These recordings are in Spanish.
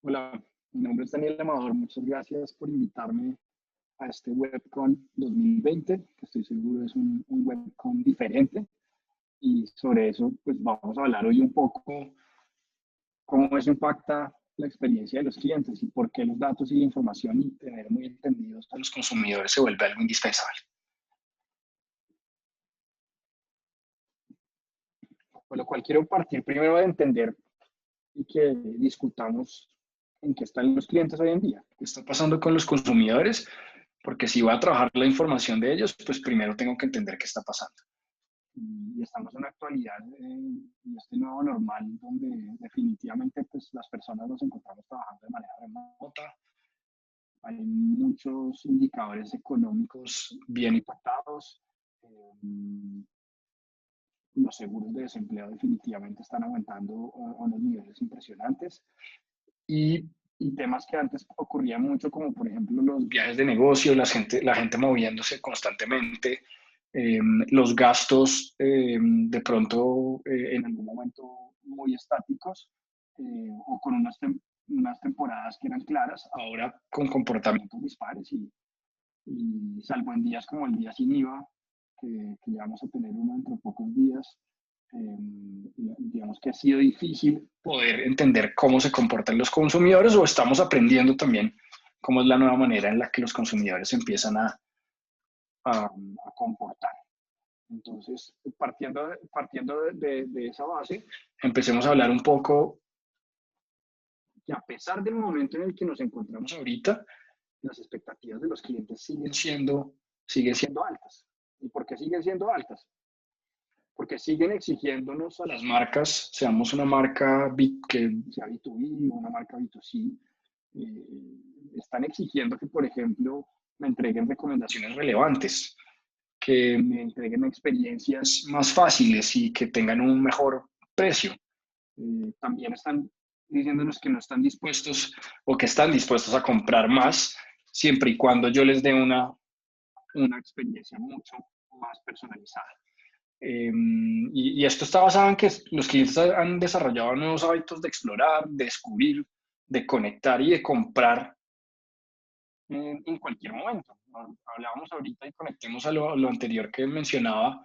Hola, mi nombre es Daniel Amador. Muchas gracias por invitarme a este WebCon 2020, que estoy seguro es un WebCon diferente. Y sobre eso, pues vamos a hablar hoy un poco cómo eso impacta la experiencia de los clientes y por qué los datos y la información y tener muy entendidos a los consumidores se vuelve algo indispensable. Con lo cual quiero partir primero de entender y que discutamos en qué están los clientes hoy en día, qué está pasando con los consumidores, porque si voy a trabajar la información de ellos, pues primero tengo que entender qué está pasando. Y estamos en una actualidad y este nuevo normal donde definitivamente pues, las personas nos encontramos trabajando de manera remota. Hay muchos indicadores económicos bien impactados. Los seguros de desempleo definitivamente están aumentando a unos niveles impresionantes. Y, y temas que antes ocurrían mucho, como por ejemplo los viajes de negocio, la gente moviéndose constantemente, los gastos de pronto en algún momento muy estáticos o con unas temporadas que eran claras, ahora con comportamientos dispares y salvo en días como el día sin IVA, que ya vamos a tener uno dentro de pocos días, digamos que ha sido difícil poder entender cómo se comportan los consumidores o estamos aprendiendo también cómo es la nueva manera en la que los consumidores empiezan a comportar. Entonces, partiendo de esa base, empecemos a hablar un poco que a pesar del momento en el que nos encontramos ahorita, las expectativas de los clientes siguen siendo altas. ¿Y por qué siguen siendo altas? Porque siguen exigiéndonos a las marcas, seamos una marca que sea B2B o una marca B2C, están exigiendo que, por ejemplo, me entreguen recomendaciones relevantes, que me entreguen experiencias más fáciles y que tengan un mejor precio. También están diciéndonos que no están dispuestos o que están dispuestos a comprar más siempre y cuando yo les dé una experiencia mucho más personalizada. Y esto está basado en que los clientes han desarrollado nuevos hábitos de explorar, de descubrir, de conectar y de comprar en cualquier momento. Hablábamos ahorita y conectemos a lo anterior que mencionaba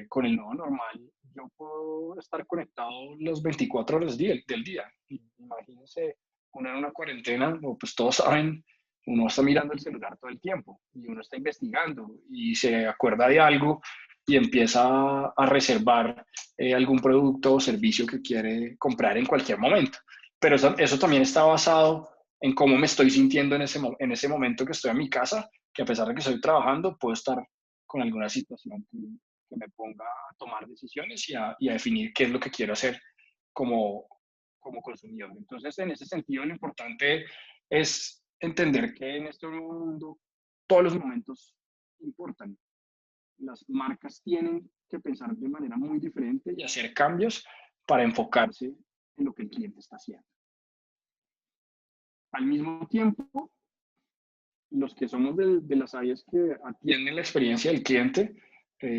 con el nuevo normal. Yo puedo estar conectado las 24 horas del día. Imagínense, uno en una cuarentena, pues todos saben, uno está mirando el celular todo el tiempo y uno está investigando y se acuerda de algo y empieza a reservar algún producto o servicio que quiere comprar en cualquier momento. Pero eso también está basado en cómo me estoy sintiendo en ese momento que estoy en mi casa, que a pesar de que estoy trabajando, puedo estar con alguna situación que me ponga a tomar decisiones y a definir qué es lo que quiero hacer como, como consumidor. Entonces, en ese sentido, lo importante es entender que en este mundo todos los momentos importan. Las marcas tienen que pensar de manera muy diferente y hacer cambios para enfocarse en lo que el cliente está haciendo. Al mismo tiempo, los que somos de las áreas que atienden la experiencia del cliente,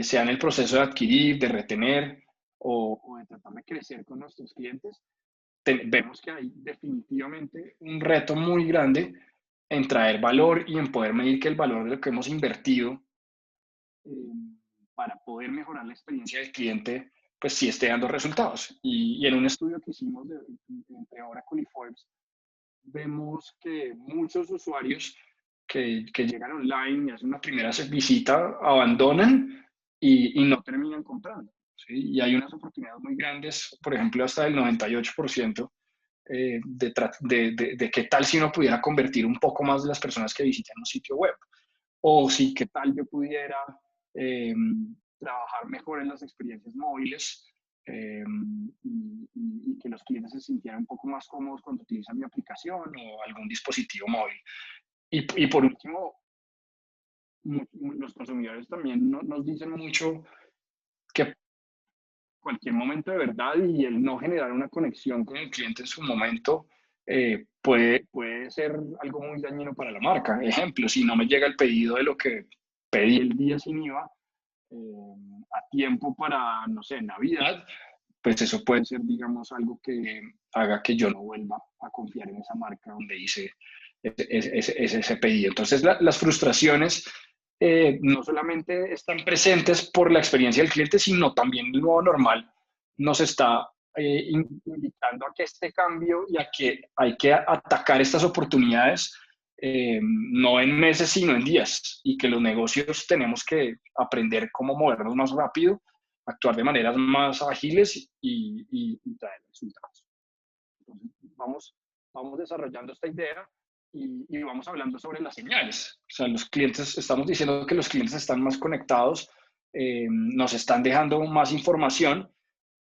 sea en el proceso de adquirir, de retener o de tratar de crecer con nuestros clientes, vemos que hay definitivamente un reto muy grande en traer valor y en poder medir que el valor de lo que hemos invertido eh, para poder mejorar la experiencia del cliente, pues sí esté dando resultados. Y en un estudio que hicimos entre Oracle y Forbes, vemos que muchos usuarios que llegan online y hacen una primera visita abandonan y no terminan comprando. ¿Sí? Y hay unas oportunidades muy grandes, por ejemplo, hasta del 98%, de qué tal si uno pudiera convertir un poco más de las personas que visitan un sitio web. O si qué tal yo pudiera eh, trabajar mejor en las experiencias móviles y que los clientes se sintieran un poco más cómodos cuando utilizan mi aplicación o algún dispositivo móvil. Y por último, los consumidores también nos dicen mucho que cualquier momento de verdad y el no generar una conexión con el cliente en su momento puede ser algo muy dañino para la marca. Ejemplo, si no me llega el pedido de lo que pedí el día sin IVA a tiempo para, no sé, Navidad, pues eso puede ser, digamos, algo que haga que yo no vuelva a confiar en esa marca donde hice ese pedido. Entonces, las frustraciones no solamente están presentes por la experiencia del cliente, sino también el nuevo normal nos está invitando a que este cambio y a que hay que atacar estas oportunidades no en meses, sino en días, y que los negocios tenemos que aprender cómo movernos más rápido, actuar de maneras más ágiles y traer resultados. Entonces, vamos desarrollando esta idea y vamos hablando sobre las señales. O sea, los clientes, estamos diciendo que los clientes están más conectados, nos están dejando más información,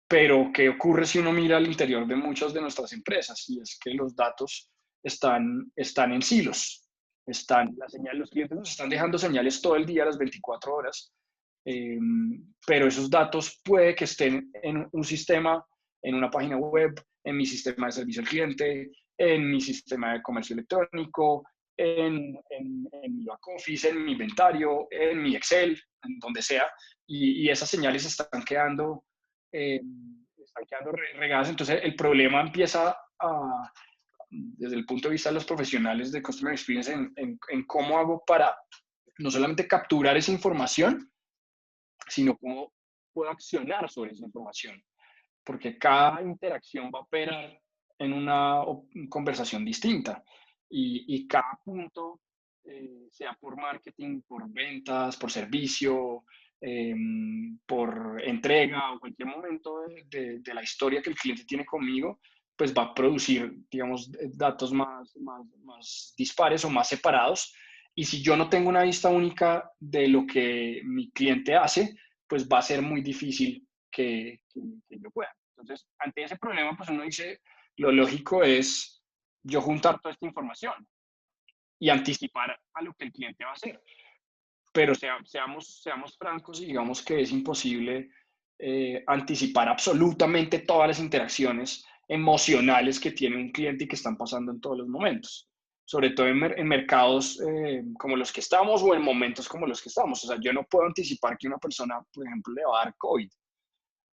pero ¿qué ocurre si uno mira al interior de muchas de nuestras empresas? Y es que los datos están en silos. Las señales, los clientes nos están dejando señales todo el día, las 24 horas, eh, pero esos datos puede que estén en un sistema, en una página web, en mi sistema de servicio al cliente, en mi sistema de comercio electrónico, en mi back office, en mi inventario, en mi Excel, en donde sea, y esas señales están quedando regadas. Entonces el problema empieza desde el punto de vista de los profesionales de Customer Experience en cómo hago para no solamente capturar esa información, sino cómo puedo accionar sobre esa información. Porque cada interacción va a operar en una conversación distinta y cada punto, sea por marketing, por ventas, por servicio, eh, por entrega o cualquier momento de la historia que el cliente tiene conmigo, pues va a producir, digamos, datos más dispares o más separados. Y si yo no tengo una vista única de lo que mi cliente hace, pues va a ser muy difícil que yo pueda. Entonces, ante ese problema, pues uno dice, lo lógico es yo juntar toda esta información y anticipar a lo que el cliente va a hacer. Pero seamos francos y digamos que es imposible anticipar absolutamente todas las interacciones emocionales que tiene un cliente y que están pasando en todos los momentos, sobre todo en mercados como los que estamos o en momentos como los que estamos. O sea, yo no puedo anticipar que una persona, por ejemplo, le va a dar COVID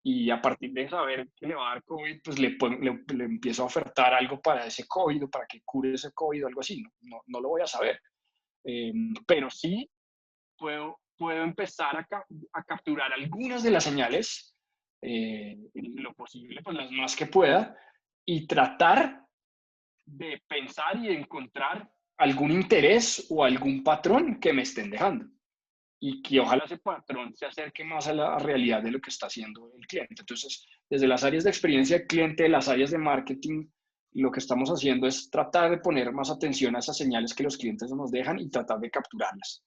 y a partir de saber que le va a dar COVID, pues le empiezo a ofertar algo para ese COVID o para que cure ese COVID o algo así. No lo voy a saber. Pero sí puedo empezar a capturar algunas de las señales, lo posible, pues las más que pueda, y tratar de pensar y de encontrar algún interés o algún patrón que me estén dejando y que ojalá ese patrón se acerque más a la realidad de lo que está haciendo el cliente. Entonces, desde las áreas de experiencia del cliente, las áreas de marketing, lo que estamos haciendo es tratar de poner más atención a esas señales que los clientes nos dejan y tratar de capturarlas.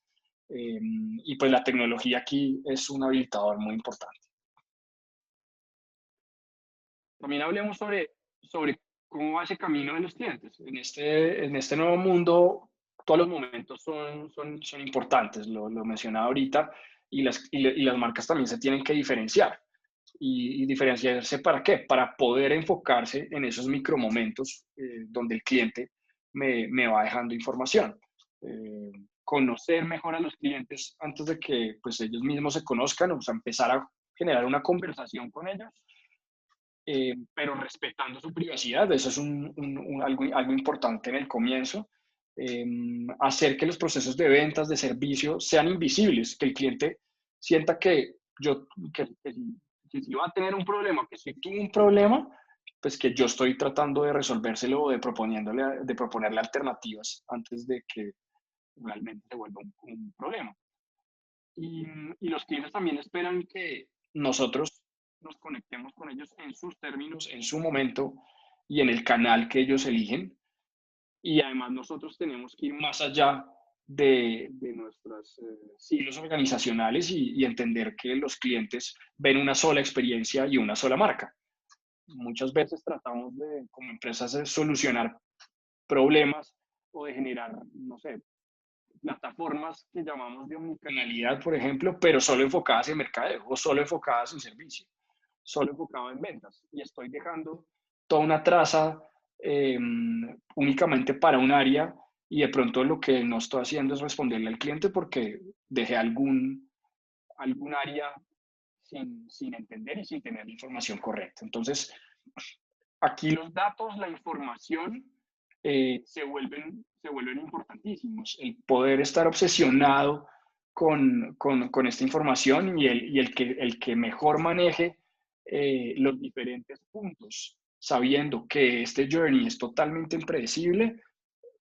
Y pues la tecnología aquí es un habilitador muy importante. También hablemos sobre cómo va ese camino de los clientes. En este nuevo mundo, todos los momentos son importantes, lo mencionaba ahorita, y las marcas también se tienen que diferenciar. ¿Y diferenciarse para qué? Para poder enfocarse en esos micromomentos donde el cliente me va dejando información. Eh, Conocer mejor a los clientes antes de que pues, ellos mismos se conozcan, o sea, empezar a generar una conversación con ellos, pero respetando su privacidad. Eso es algo importante en el comienzo. Hacer que los procesos de ventas, de servicio, sean invisibles, que el cliente sienta que si va a tener un problema, que si tuvo un problema, pues que yo estoy tratando de resolvérselo o de proponerle alternativas antes de que realmente se vuelva un problema. Y los clientes también esperan que nosotros nos conectemos con ellos en sus términos, en su momento y en el canal que ellos eligen. Y además nosotros tenemos que ir más allá de nuestros silos organizacionales y entender que los clientes ven una sola experiencia y una sola marca. Muchas veces tratamos de, como empresas, de solucionar problemas o de generar, no sé, plataformas que llamamos de omnicanalidad, por ejemplo, pero solo enfocadas en mercadeo o solo enfocadas en servicio, solo enfocado en ventas. Y estoy dejando toda una traza únicamente para un área y de pronto lo que no estoy haciendo es responderle al cliente porque dejé algún área sin entender y sin tener la información correcta. Entonces, aquí los datos, la información, se vuelven importantísimos. El poder estar obsesionado con esta información y el que mejor maneje los diferentes puntos, sabiendo que este journey es totalmente impredecible,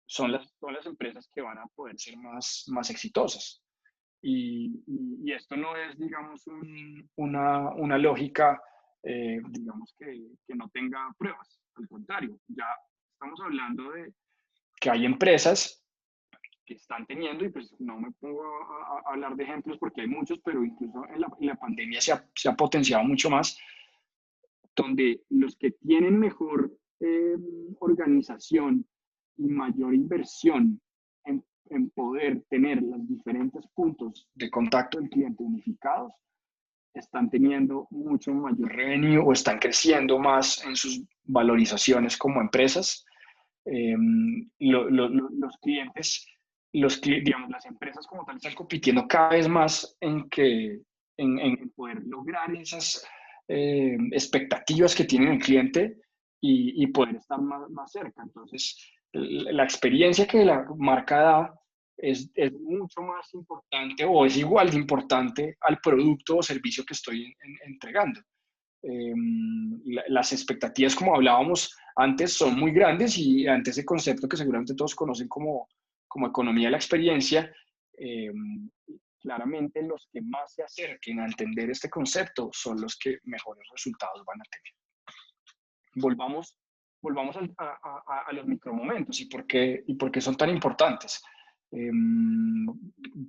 son las empresas que van a poder ser más exitosas. Y esto no es, digamos, una lógica, digamos, que no tenga pruebas. Al contrario, ya estamos hablando de que hay empresas que están teniendo, y pues no me pongo a hablar de ejemplos porque hay muchos, pero incluso en la pandemia se ha potenciado mucho más, donde los que tienen mejor organización y mayor inversión en poder tener los diferentes puntos de contacto del cliente unificados, están teniendo mucho mayor revenue o están creciendo más en sus valorizaciones como empresas. Los clientes, digamos, las empresas como tal están compitiendo cada vez más en poder lograr esas expectativas que tiene el cliente y poder estar más cerca. Entonces, la experiencia que la marca da es mucho más importante o es igual de importante al producto o servicio que estoy entregando. Las expectativas, como hablábamos antes, son muy grandes y ante ese concepto que seguramente todos conocen como economía de la experiencia, eh, claramente los que más se acerquen a entender este concepto son los que mejores resultados van a tener. Volvamos a los micromomentos y por qué son tan importantes.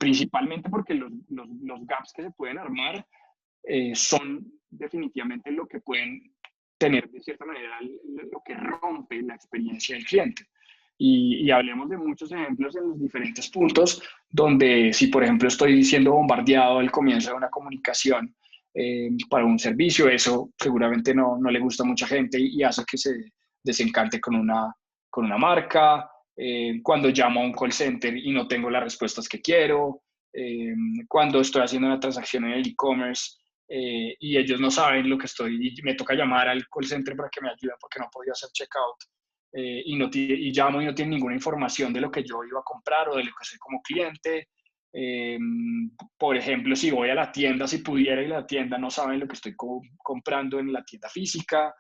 Principalmente porque los gaps que se pueden armar son definitivamente lo que pueden tener de cierta manera lo que rompe la experiencia del cliente. Y hablemos de muchos ejemplos en los diferentes puntos donde si por ejemplo estoy siendo bombardeado al comienzo de una comunicación para un servicio, eso seguramente no le gusta a mucha gente y hace que se desencante con una marca. Cuando llamo a un call center y no tengo las respuestas que quiero, cuando estoy haciendo una transacción en el e-commerce y ellos no saben lo que estoy, y me toca llamar al call center para que me ayuden porque no podía hacer checkout, y llamo y no tienen ninguna información de lo que yo iba a comprar o de lo que soy como cliente. Eh, por ejemplo, si voy a la tienda, si pudiera ir a la tienda, no saben lo que estoy comprando en la tienda física.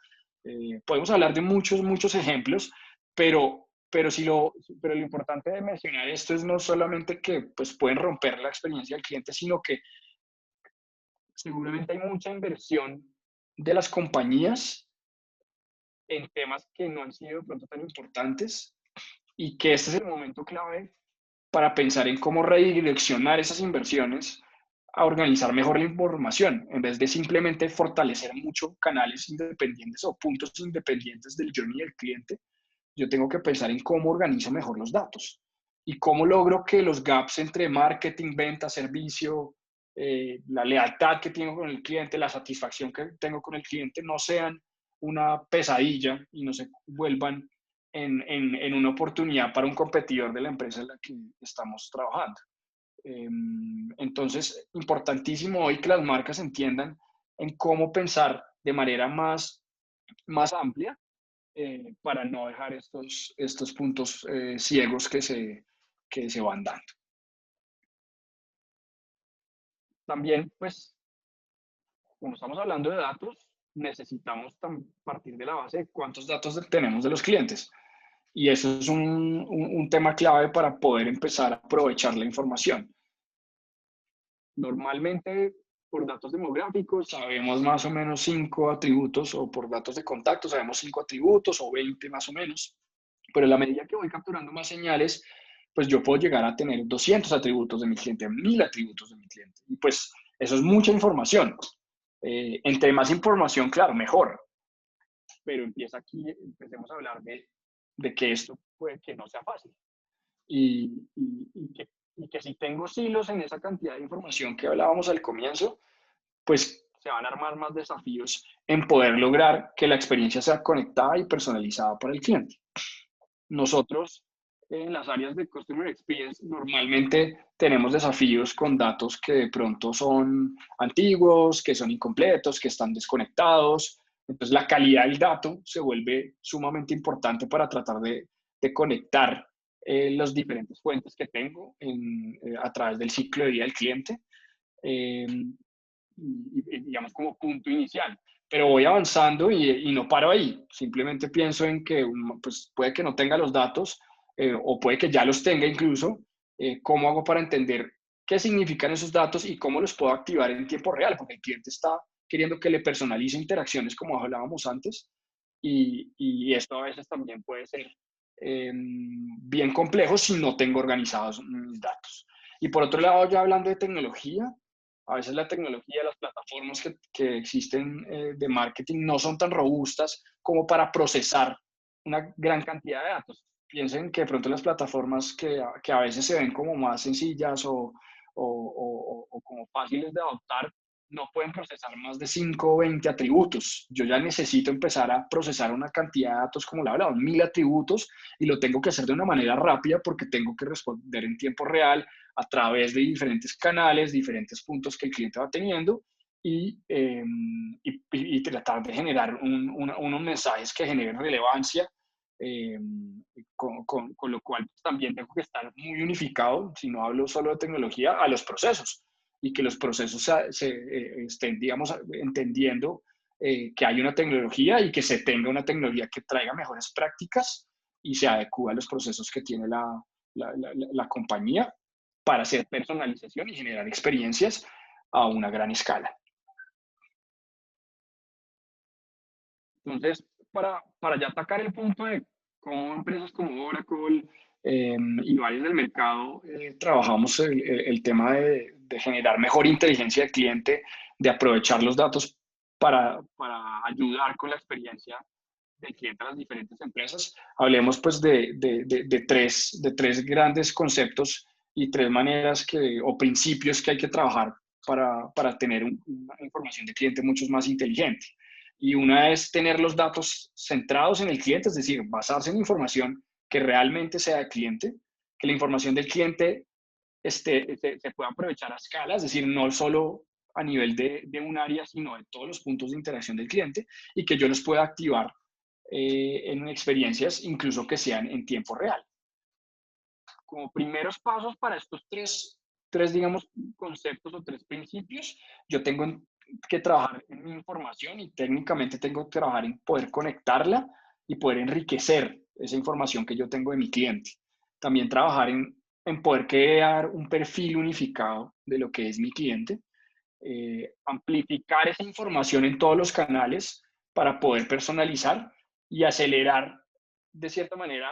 Podemos hablar de muchos ejemplos, pero lo importante de mencionar esto es no solamente que pues, pueden romper la experiencia del cliente, sino que seguramente hay mucha inversión de las compañías en temas que no han sido de pronto tan importantes y que este es el momento clave para pensar en cómo redireccionar esas inversiones a organizar mejor la información, en vez de simplemente fortalecer mucho canales independientes o puntos independientes del journey del cliente. Yo tengo que pensar en cómo organizo mejor los datos y cómo logro que los gaps entre marketing, venta, servicio, la lealtad que tengo con el cliente, la satisfacción que tengo con el cliente no sean una pesadilla y no se vuelvan en una oportunidad para un competidor de la empresa en la que estamos trabajando. Entonces, importantísimo hoy que las marcas entiendan en cómo pensar de manera más amplia para no dejar estos puntos ciegos que se van dando. También, pues, como estamos hablando de datos, necesitamos partir de la base de cuántos datos tenemos de los clientes. Y eso es un tema clave para poder empezar a aprovechar la información. Normalmente, por datos demográficos, sabemos más o menos 5 atributos, o por datos de contacto, sabemos 5 atributos o 20 más o menos. Pero a la medida que voy capturando más señales, pues yo puedo llegar a tener 200 atributos de mi cliente, 1000 atributos de mi cliente. Y pues eso es mucha información. Entre más información, claro, mejor. Pero empieza aquí, empecemos a hablar de que esto puede que no sea fácil. Y que si tengo silos en esa cantidad de información que hablábamos al comienzo, pues se van a armar más desafíos en poder lograr que la experiencia sea conectada y personalizada para el cliente. Nosotros en las áreas de Customer Experience normalmente tenemos desafíos con datos que de pronto son antiguos, que son incompletos, que están desconectados. Entonces la calidad del dato se vuelve sumamente importante para tratar de conectar las diferentes fuentes que tengo a través del ciclo de vida del cliente, eh, digamos como punto inicial. Pero voy avanzando y no paro ahí. Simplemente pienso en que pues, puede que no tenga los datos o puede que ya los tenga incluso. ¿Cómo hago para entender qué significan esos datos y cómo los puedo activar en tiempo real? Porque el cliente está queriendo que le personalice interacciones como hablábamos antes y esto a veces también puede ser bien complejo si no tengo organizados mis datos. Y por otro lado, ya hablando de tecnología, a veces la tecnología, las plataformas que existen de marketing no son tan robustas como para procesar una gran cantidad de datos. Piensen que de pronto las plataformas que a veces se ven como más sencillas o como fáciles de adoptar, no pueden procesar más de 5 o 20 atributos. Yo ya necesito empezar a procesar una cantidad de datos, como le hablaba, 1000 atributos, y lo tengo que hacer de una manera rápida porque tengo que responder en tiempo real a través de diferentes canales, diferentes puntos que el cliente va teniendo y tratar de generar unos mensajes que generen relevancia, eh, con lo cual también tengo que estar muy unificado, si no hablo solo de tecnología, a los procesos y que los procesos estén, digamos, entendiendo que hay una tecnología y que se tenga una tecnología que traiga mejores prácticas y se adecue a los procesos que tiene la compañía para hacer personalización y generar experiencias a una gran escala. Entonces, para ya atacar el punto de cómo empresas como Oracle y varios del mercado trabajamos el tema de generar mejor inteligencia del cliente, de aprovechar los datos para ayudar con la experiencia del cliente a las diferentes empresas. Hablemos pues de tres grandes conceptos y tres maneras o principios que hay que trabajar para tener una información de cliente mucho más inteligente. Y una es tener los datos centrados en el cliente, es decir, basarse en información que realmente sea del cliente, que la información del cliente se pueda aprovechar a escala, es decir, no solo a nivel de un área, sino de todos los puntos de interacción del cliente y que yo los pueda activar en experiencias incluso que sean en tiempo real. Como primeros pasos para estos tres, digamos, conceptos o tres principios, yo tengo que trabajar en mi información y técnicamente tengo que trabajar en poder conectarla y poder enriquecer esa información que yo tengo de mi cliente. También trabajar en poder crear un perfil unificado de lo que es mi cliente, amplificar esa información en todos los canales para poder personalizar y acelerar de cierta manera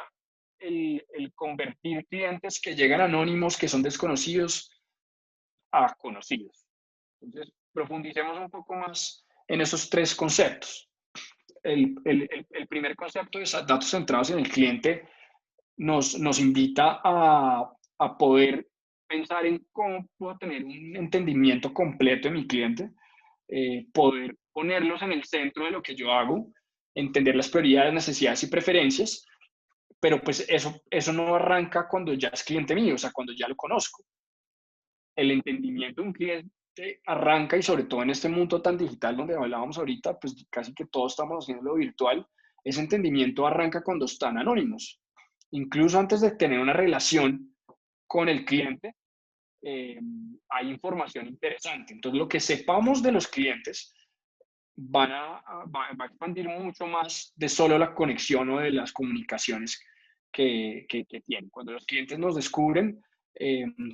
el convertir clientes que llegan anónimos, que son desconocidos, a conocidos. Entonces, profundicemos un poco más en esos tres conceptos. El primer concepto de datos centrados en el cliente nos invita a poder pensar en cómo puedo tener un entendimiento completo de mi cliente, poder ponerlos en el centro de lo que yo hago, entender las prioridades, necesidades y preferencias, pero pues eso no arranca cuando ya es cliente mío, o sea, cuando ya lo conozco. El entendimiento de un cliente arranca, y sobre todo en este mundo tan digital donde hablábamos ahorita, pues casi que todos estamos haciendo lo virtual, ese entendimiento arranca cuando están anónimos. Incluso antes de tener una relación con el cliente, hay información interesante. Entonces, lo que sepamos de los clientes va a expandir mucho más de solo la conexión o de las comunicaciones que tienen. Cuando los clientes nos descubren,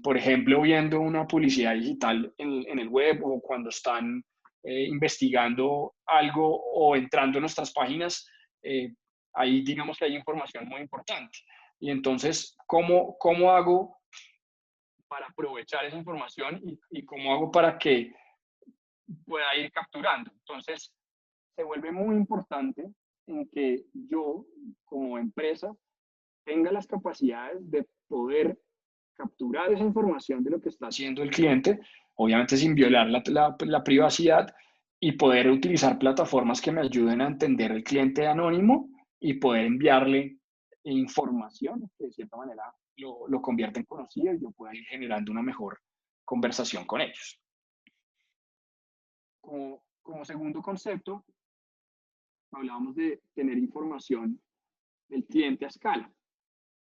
por ejemplo, viendo una publicidad digital en el web o cuando están investigando algo o entrando en nuestras páginas, ahí digamos que hay información muy importante. Y entonces, ¿cómo hago para aprovechar esa información y cómo hago para que pueda ir capturando? Entonces, se vuelve muy importante en que yo, como empresa, tenga las capacidades de poder capturar esa información de lo que está haciendo el cliente, obviamente sin violar la privacidad, y poder utilizar plataformas que me ayuden a entender el cliente anónimo y poder enviarle información que de cierta manera lo convierte en conocido y yo pueda ir generando una mejor conversación con ellos. Como segundo concepto, hablábamos de tener información del cliente a escala,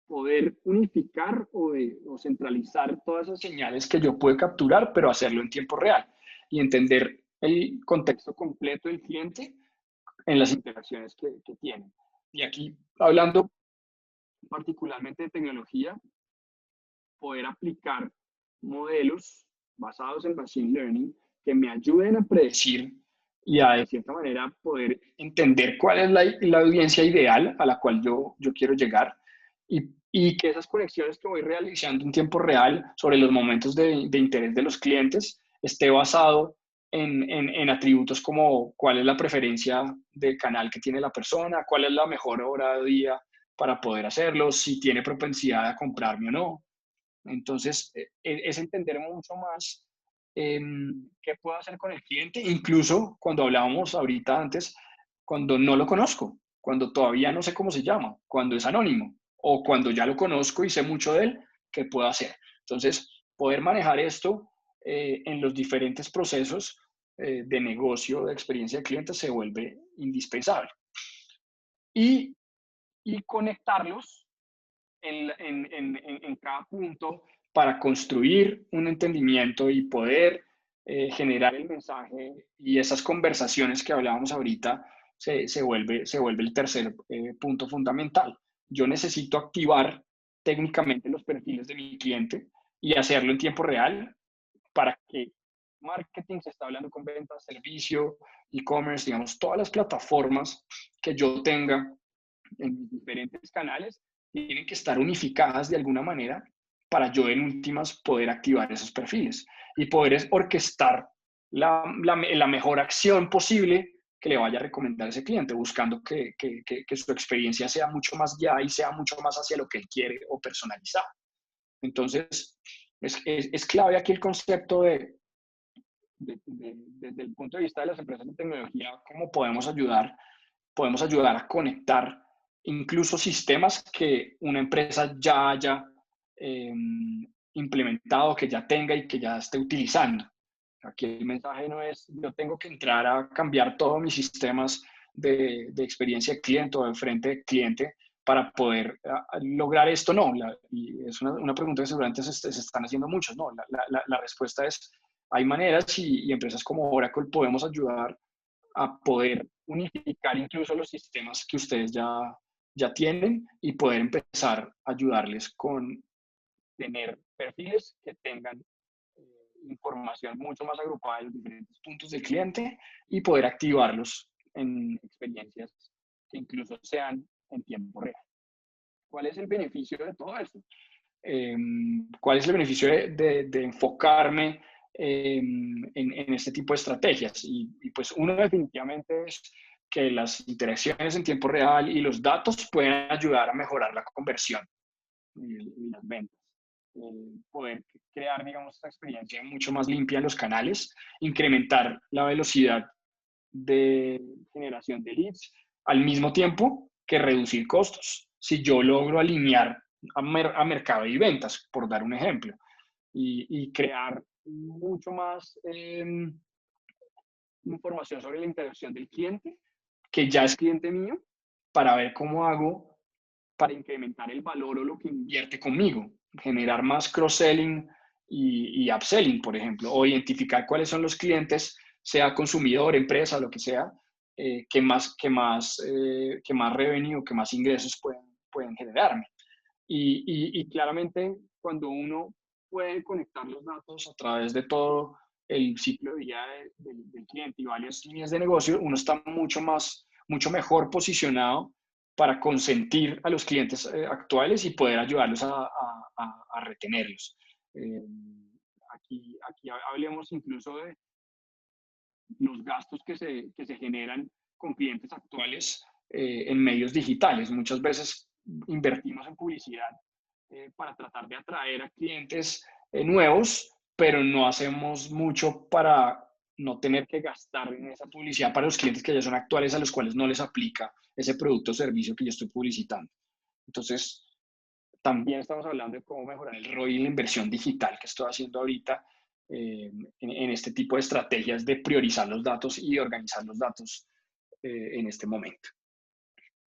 poder unificar o centralizar todas esas señales que yo puedo capturar, pero hacerlo en tiempo real y entender el contexto completo del cliente en las interacciones que tienen. Y aquí, hablando particularmente de tecnología, poder aplicar modelos basados en Machine Learning que me ayuden a predecir y a, de cierta manera, poder entender cuál es la audiencia ideal a la cual yo quiero llegar y que esas conexiones que voy realizando en tiempo real sobre los momentos de interés de los clientes esté basado en atributos como cuál es la preferencia de canal que tiene la persona, cuál es la mejor hora de día para poder hacerlo, si tiene propensidad a comprarme o no. Entonces, es entender mucho más qué puedo hacer con el cliente, incluso cuando hablábamos ahorita antes, cuando no lo conozco, cuando todavía no sé cómo se llama, cuando es anónimo o cuando ya lo conozco y sé mucho de él, qué puedo hacer. Entonces, poder manejar esto en los diferentes procesos de negocio, de experiencia de cliente, se vuelve indispensable. Y, y conectarlos en cada punto para construir un entendimiento y poder generar el mensaje y esas conversaciones que hablábamos ahorita se vuelve el tercer punto fundamental. Yo necesito activar técnicamente los perfiles de mi cliente y hacerlo en tiempo real para que marketing se está hablando con ventas, servicio, e-commerce, digamos, todas las plataformas que yo tenga en mis diferentes canales tienen que estar unificadas de alguna manera para yo en últimas poder activar esos perfiles y poder orquestar la mejor acción posible que le vaya a recomendar a ese cliente, buscando que su experiencia sea mucho más guiada y sea mucho más hacia lo que él quiere o personalizado. Entonces, es clave aquí el concepto desde el punto de vista de las empresas de tecnología, cómo podemos ayudar a conectar incluso sistemas que una empresa ya haya eh, implementado, que ya tenga y que ya esté utilizando. Aquí el mensaje no es yo tengo que entrar a cambiar todos mis sistemas de experiencia de cliente o de frente de cliente para poder lograr esto. No, y es una pregunta que seguramente se están haciendo muchos. No, la respuesta es, hay maneras y empresas como Oracle podemos ayudar a poder unificar incluso los sistemas que ustedes ya tienen y poder empezar a ayudarles con tener perfiles que tengan información mucho más agrupada en los diferentes puntos del cliente y poder activarlos en experiencias que incluso sean en tiempo real. ¿Cuál es el beneficio de todo esto? ¿Cuál es el beneficio de enfocarme en este tipo de estrategias? Y pues uno definitivamente es que las interacciones en tiempo real y los datos pueden ayudar a mejorar la conversión y las ventas. Poder crear, digamos, esta experiencia mucho más limpia en los canales, incrementar la velocidad de generación de leads, al mismo tiempo que reducir costos. Si yo logro alinear a mercado y ventas, por dar un ejemplo, y crear mucho más información sobre la interacción del cliente, que ya es cliente mío, para ver cómo hago para incrementar el valor o lo que invierte conmigo, generar más cross-selling y upselling, por ejemplo, o identificar cuáles son los clientes, sea consumidor, empresa, lo que sea, que más revenue, que más ingresos pueden generarme. Y claramente cuando uno puede conectar los datos a través de todo el ciclo de vida del cliente y varias líneas de negocio, uno está mucho mejor posicionado para consentir a los clientes actuales y poder ayudarlos a retenerlos. Aquí hablemos incluso de los gastos que se generan con clientes actuales en medios digitales. Muchas veces invertimos en publicidad para tratar de atraer a clientes nuevos, pero no hacemos mucho para no tener que gastar en esa publicidad para los clientes que ya son actuales, a los cuales no les aplica ese producto o servicio que yo estoy publicitando. Entonces, también estamos hablando de cómo mejorar el ROI y la inversión digital que estoy haciendo ahorita en este tipo de estrategias de priorizar los datos y organizar los datos en este momento.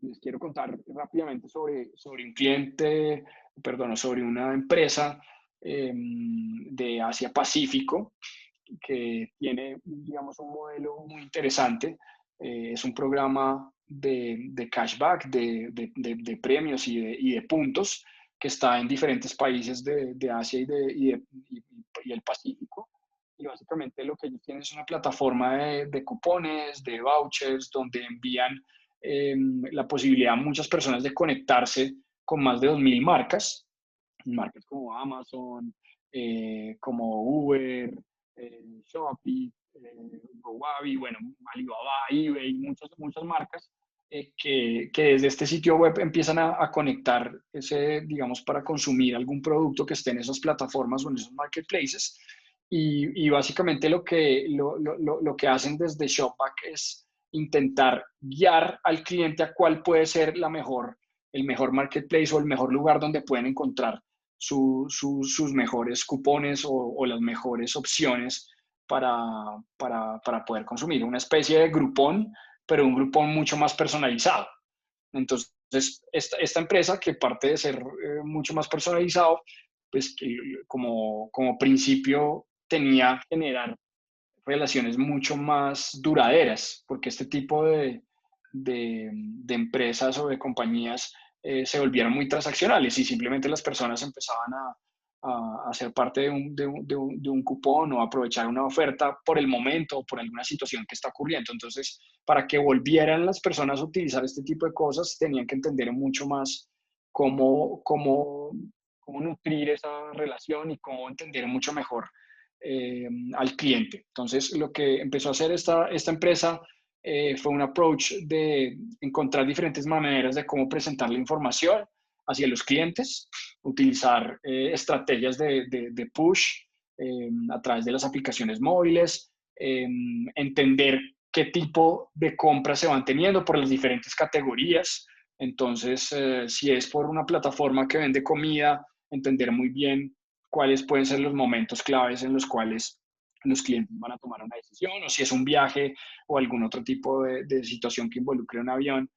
Les quiero contar rápidamente sobre un cliente, perdón, sobre una empresa de Asia Pacífico que tiene, digamos, un modelo muy interesante. Es un programa de cashback, de premios y de puntos que está en diferentes países de Asia y el Pacífico. Y básicamente lo que ellos tienen es una plataforma de cupones, de vouchers, donde envían la posibilidad a muchas personas de conectarse con más de 2.000 marcas, marcas como Amazon, como Uber, Shopee, GoWabi, bueno, Alibaba, eBay, muchas marcas que desde este sitio web empiezan a conectar ese, digamos, para consumir algún producto que esté en esas plataformas o en esos marketplaces. Y básicamente lo que hacen desde Shopback es intentar guiar al cliente a cuál puede ser el mejor marketplace o el mejor lugar donde pueden encontrar sus mejores cupones o las mejores opciones para poder consumir. Una especie de Groupon, pero un Groupon mucho más personalizado. Entonces, esta empresa, que parte de ser mucho más personalizado, pues como principio tenía que generar relaciones mucho más duraderas, porque este tipo de empresas o de compañías se volvieron muy transaccionales y simplemente las personas empezaban a ser parte de un cupón o aprovechar una oferta por el momento o por alguna situación que está ocurriendo. Entonces, para que volvieran las personas a utilizar este tipo de cosas, tenían que entender mucho más cómo nutrir esa relación y cómo entender mucho mejor al cliente. Entonces, lo que empezó a hacer esta empresa fue un approach de encontrar diferentes maneras de cómo presentar la información hacia los clientes, utilizar estrategias de push a través de las aplicaciones móviles, entender qué tipo de compras se van teniendo por las diferentes categorías. Entonces, si es por una plataforma que vende comida, entender muy bien cuáles pueden ser los momentos claves en los cuales los clientes van a tomar una decisión, o si es un viaje o algún otro tipo de situación que involucre un avión,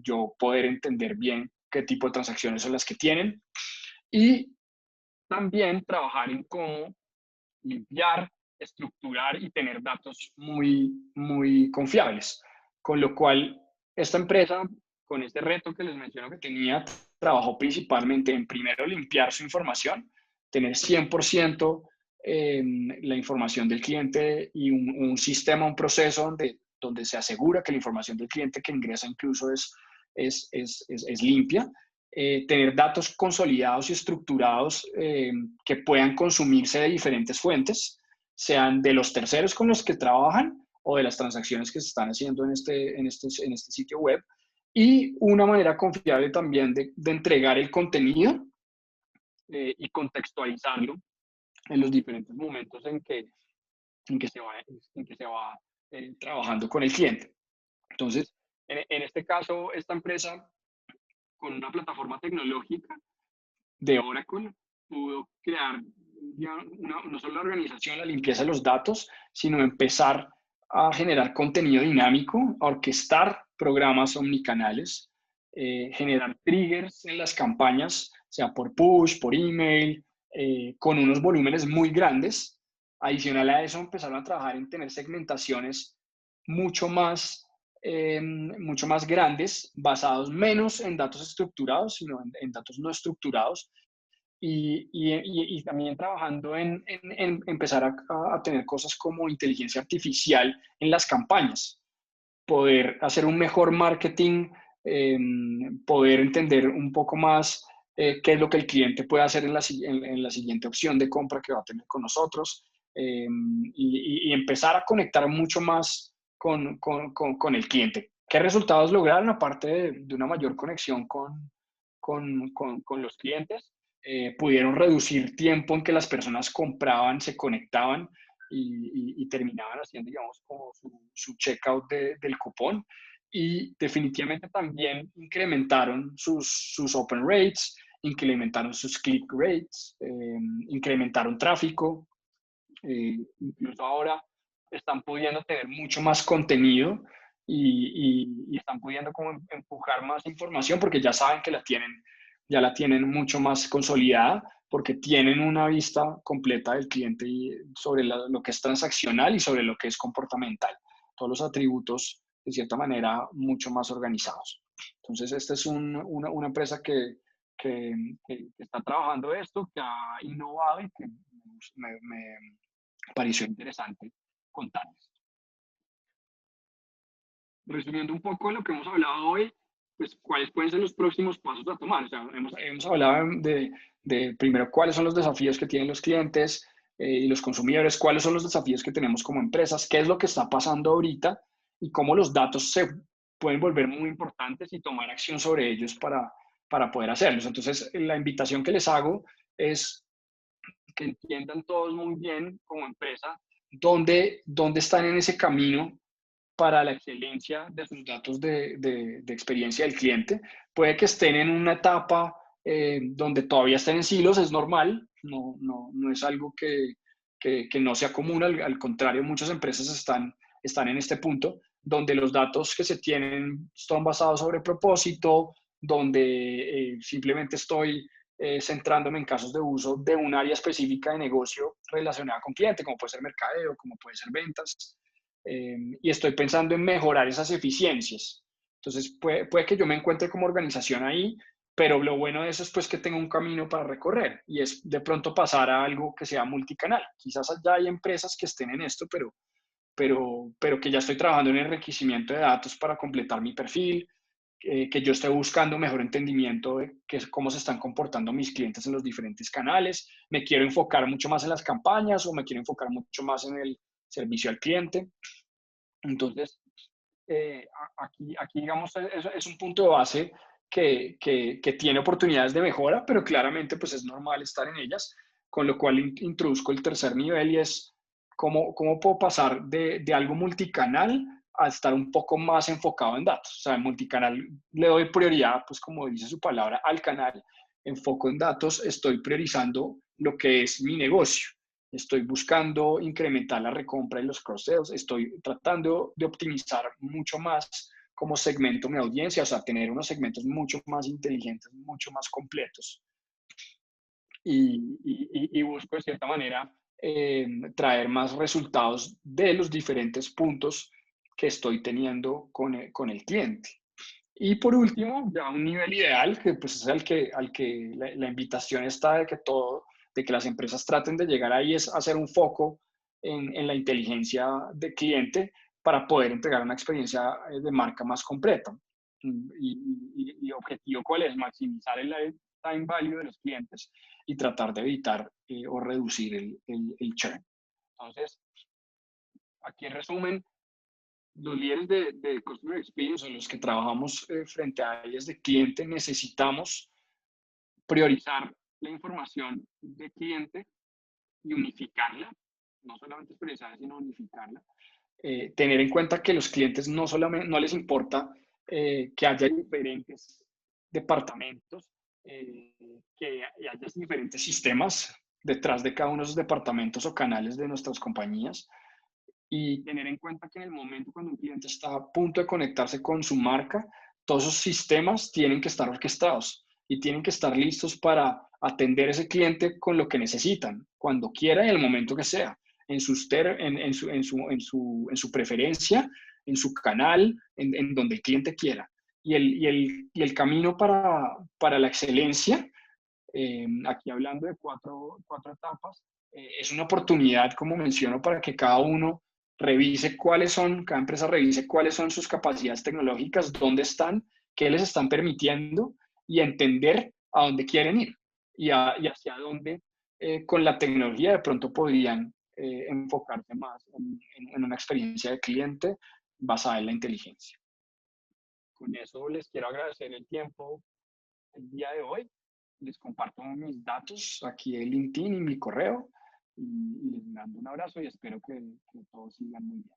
yo poder entender bien qué tipo de transacciones son las que tienen y también trabajar en cómo limpiar, estructurar y tener datos muy confiables. Con lo cual, esta empresa, con este reto que les menciono que tenía, trabajó principalmente en primero limpiar su información, tener 100% la información del cliente y un sistema, un proceso donde se asegura que la información del cliente que ingresa incluso es limpia. Tener datos consolidados y estructurados que puedan consumirse de diferentes fuentes, sean de los terceros con los que trabajan o de las transacciones que se están haciendo en este sitio web, y una manera confiable también de entregar el contenido y contextualizarlo en los diferentes momentos en que se va trabajando con el cliente. Entonces, en este caso, esta empresa, con una plataforma tecnológica de Oracle, pudo crear ya no solo la organización, la limpieza de los datos, sino empezar a generar contenido dinámico, a orquestar programas omnicanales, generar triggers en las campañas, sea por push, por email, con unos volúmenes muy grandes. Adicional a eso, empezaron a trabajar en tener segmentaciones mucho más, mucho más grandes, basados menos en datos estructurados, sino en datos no estructurados, y también trabajando en empezar a tener cosas como inteligencia artificial en las campañas, poder hacer un mejor marketing, eh, poder entender un poco más qué es lo que el cliente puede hacer en la siguiente opción de compra que va a tener con nosotros, y empezar a conectar mucho más con el cliente. ¿Qué resultados lograron aparte de una mayor conexión con los clientes? Pudieron reducir tiempo en que las personas compraban, se conectaban y terminaban haciendo, digamos, como su checkout del cupón. y definitivamente también incrementaron sus open rates, incrementaron sus click rates, incrementaron tráfico, incluso ahora están pudiendo tener mucho más contenido y están pudiendo como empujar más información porque ya saben que ya la tienen mucho más consolidada porque tienen una vista completa del cliente sobre lo que es transaccional y sobre lo que es comportamental. Todos los atributos, de cierta manera, mucho más organizados. Entonces, esta es una empresa que está trabajando esto, que ha innovado y que me pareció interesante contarles. Resumiendo un poco lo que hemos hablado hoy, pues cuáles pueden ser los próximos pasos a tomar. O sea, hemos hablado de primero cuáles son los desafíos que tienen los clientes y los consumidores, cuáles son los desafíos que tenemos como empresas, qué es lo que está pasando ahorita y cómo los datos se pueden volver muy importantes y tomar acción sobre ellos para poder hacerlos. Entonces, la invitación que les hago es que entiendan todos muy bien como empresa dónde están en ese camino para la excelencia de sus datos de experiencia del cliente. Puede que estén en una etapa donde todavía estén en silos, es normal, no es algo que no sea común, al contrario, muchas empresas están en este punto, donde los datos que se tienen son basados sobre propósito, donde simplemente estoy centrándome en casos de uso de un área específica de negocio relacionada con cliente, como puede ser mercadeo, como puede ser ventas, y estoy pensando en mejorar esas eficiencias. Entonces, puede que yo me encuentre como organización ahí, pero lo bueno de eso es pues que tengo un camino para recorrer y es de pronto pasar a algo que sea multicanal. Quizás ya hay empresas que estén en esto, pero que ya estoy trabajando en el enriquecimiento de datos para completar mi perfil, que yo esté buscando mejor entendimiento de cómo se están comportando mis clientes en los diferentes canales, me quiero enfocar mucho más en las campañas o me quiero enfocar mucho más en el servicio al cliente. Entonces, aquí digamos, es un punto de base que tiene oportunidades de mejora, pero claramente pues es normal estar en ellas, con lo cual introduzco el tercer nivel y es cómo puedo pasar de algo multicanal a estar un poco más enfocado en datos. O sea, en multicanal le doy prioridad, pues como dice su palabra, al canal, enfoco en datos, estoy priorizando lo que es mi negocio. Estoy buscando incrementar la recompra y los cross-sales, estoy tratando de optimizar mucho más cómo segmento mi audiencia, o sea, tener unos segmentos mucho más inteligentes, mucho más completos. Y busco de cierta manera traer más resultados de los diferentes puntos que estoy teniendo con el cliente. Y por último, ya un nivel ideal, que pues es al que la invitación está de que las empresas traten de llegar ahí, es hacer un foco en la inteligencia de cliente para poder entregar una experiencia de marca más completa. Y objetivo cuál es, maximizar el lifetime value de los clientes y tratar de evitar o reducir el churn. Entonces, aquí en resumen, los líderes de Customer Experience o los que trabajamos frente a áreas de cliente necesitamos priorizar la información de cliente y unificarla, no solamente priorizarla, sino unificarla. Tener en cuenta que los clientes no solamente no les importa que haya diferentes departamentos, que haya diferentes sistemas detrás de cada uno de esos departamentos o canales de nuestras compañías, y tener en cuenta que en el momento cuando un cliente está a punto de conectarse con su marca, todos esos sistemas tienen que estar orquestados y tienen que estar listos para atender a ese cliente con lo que necesitan, cuando quiera y en el momento que sea, en su preferencia, en su canal, en donde el cliente quiera. Y el camino para la excelencia, aquí hablando de cuatro etapas, es una oportunidad, como menciono, para que cada empresa revise cuáles son sus capacidades tecnológicas, dónde están, qué les están permitiendo y entender a dónde quieren ir y hacia dónde con la tecnología de pronto podrían enfocarse más en una experiencia de cliente basada en la inteligencia. Con eso les quiero agradecer el tiempo el día de hoy. Les comparto mis datos aquí en LinkedIn y mi correo y les mando un abrazo y espero que todos sigan muy bien.